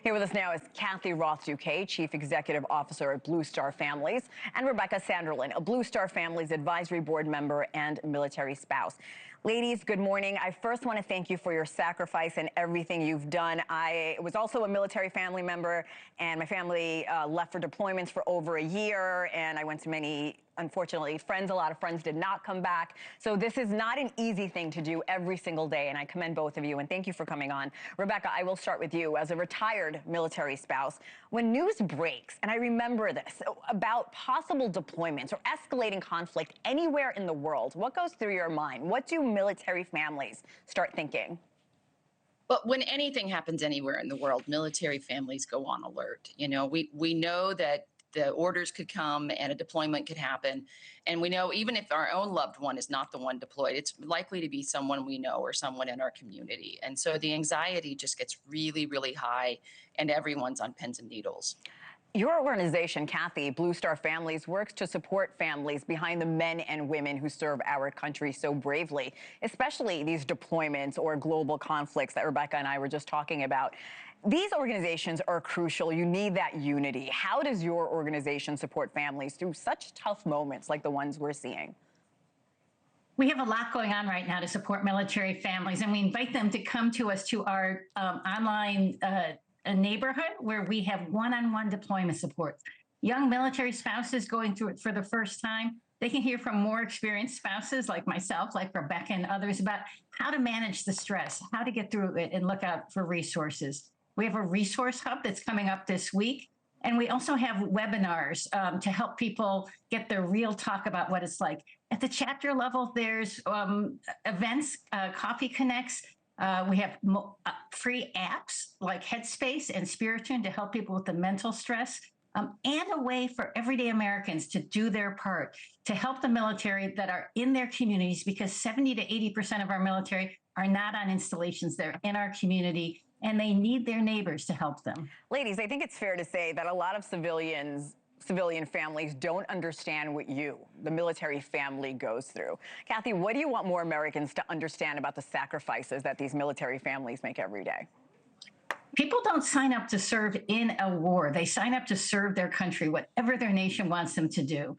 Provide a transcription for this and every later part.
Here with us now is Kathy Roth-Douquet, Chief Executive Officer at Blue Star Families, and Rebekah Sanderlin, a Blue Star Families Advisory Board member and military spouse. Ladies, good morning. I first want to thank you for your sacrifice and everything you've done. I was also a military family member, and my family left for deployments for over a year, and I went to many, unfortunately, friends. A lot of friends did not come back. So this is not an easy thing to do every single day, and I commend both of you, and thank you for coming on. Rebekah, I will start with you. As a retired military spouse, when news breaks, and I remember this, about possible deployments or escalating conflict anywhere in the world, what goes through your mind? What do military families start thinking? Well, when anything happens anywhere in the world, military families go on alert. You know, we know that the orders could come and a deployment could happen. And we know even if our own loved one is not the one deployed, it's likely to be someone we know or someone in our community. And so the anxiety just gets really, really high, and everyone's on pins and needles. Your organization, Kathy, Blue Star Families, works to support families behind the men and women who serve our country so bravely, especially these deployments or global conflicts that Rebekah and I were just talking about. These organizations are crucial. You need that unity. How does your organization support families through such tough moments like the ones we're seeing? We have a lot going on right now to support military families, and we invite them to come to us to our online neighborhood where we have one-on-one deployment support. Young military spouses going through it for the first time, they can hear from more experienced spouses like myself, like Rebekah and others, about how to manage the stress, how to get through it, and look out for resources. We have a resource hub that's coming up this week. And we also have webinars to help people get their real talk about what it's like. At the chapter level, there's events, Coffee Connects. We have free apps like Headspace and Spiriton to help people with the mental stress, and a way for everyday Americans to do their part to help the military that are in their communities, because 70 to 80% of our military are not on installations. They're in our community, and they need their neighbors to help them. Ladies, I think it's fair to say that a lot of civilian families don't understand what you, the military family, goes through. Kathy, what do you want more Americans to understand about the sacrifices that these military families make every day? People don't sign up to serve in a war. They sign up to serve their country, whatever their nation wants them to do.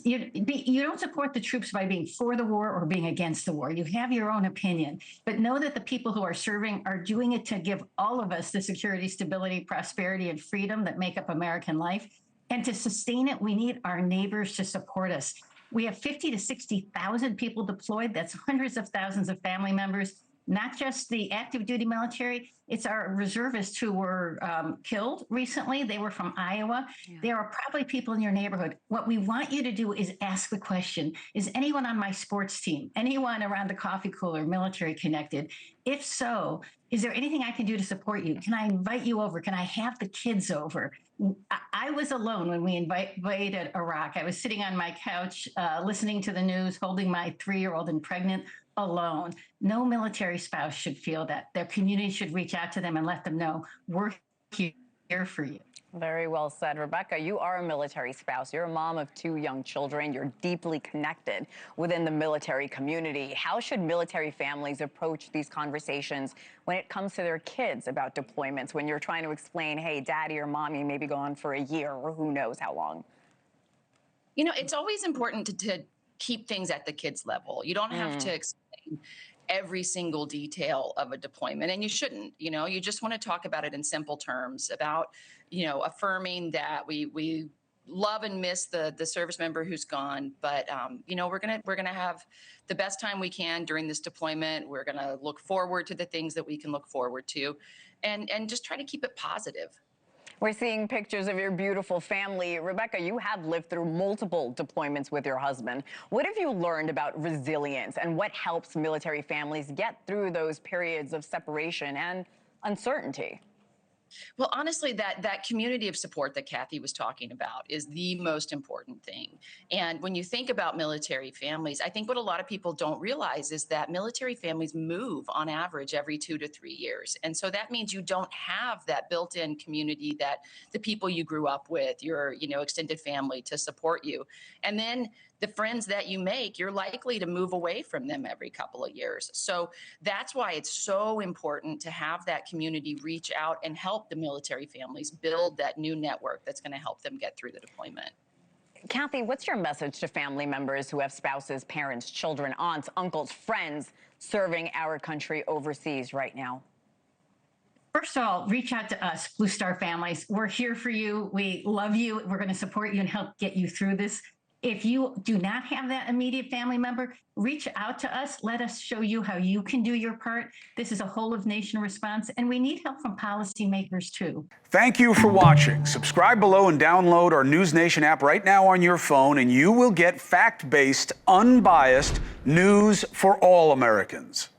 You don't support the troops by being for the war or being against the war. You have your own opinion, but know that the people who are serving are doing it to give all of us the security, stability, prosperity, and freedom that make up American life. And to sustain it, we need our neighbors to support us. We have 50 to 60,000 people deployed. That's hundreds of thousands of family members. Not just the active duty military, it's our reservists who were killed recently. They were from Iowa. Yeah. There are probably people in your neighborhood. What we want you to do is ask the question, is anyone on my sports team, anyone around the coffee cooler military connected? If so, is there anything I can do to support you? Can I invite you over? Can I have the kids over? I was alone when we invaded Iraq. I was sitting on my couch, listening to the news, holding my 3-year-old and pregnant, alone. No military spouse should feel that. Their community should reach out to them and let them know we're here for you. Very well said. Rebekah, you are a military spouse. You're a mom of 2 young children. You're deeply connected within the military community. How should military families approach these conversations when it comes to their kids about deployments, when you're trying to explain, hey, daddy or mommy may be gone for a year or who knows how long? You know, it's always important to keep things at the kids' level. You don't have to explain every single detail of a deployment, and you shouldn't. You know, you just want to talk about it in simple terms about, you know, affirming that we love and miss the service member who's gone, but you know, we're gonna have the best time we can during this deployment. We're gonna look forward to the things that we can look forward to, and just try to keep it positive. We're seeing pictures of your beautiful family. Rebekah, you have lived through multiple deployments with your husband. What have you learned about resilience, and what helps military families get through those periods of separation and uncertainty? Well, honestly, that community of support that Kathy was talking about is the most important thing. And when you think about military families, I think what a lot of people don't realize is that military families move on average every 2 to 3 years. And so that means you don't have that built-in community, that the people you grew up with, your, you know, extended family to support you. And then the friends that you make, you're likely to move away from them every couple of years. So that's why it's so important to have that community reach out and help the military families build that new network that's going to help them get through the deployment. Kathy, what's your message to family members who have spouses, parents, children, aunts, uncles, friends serving our country overseas right now? First of all, reach out to us, Blue Star families. We're here for you. We love you. We're going to support you and help get you through this. If you do not have that immediate family member, reach out to us. Let us show you how you can do your part. This is a whole of nation response, and we need help from policymakers too. Thank you for watching. Subscribe below and download our NewsNation app right now on your phone, and you will get fact-based, unbiased news for all Americans.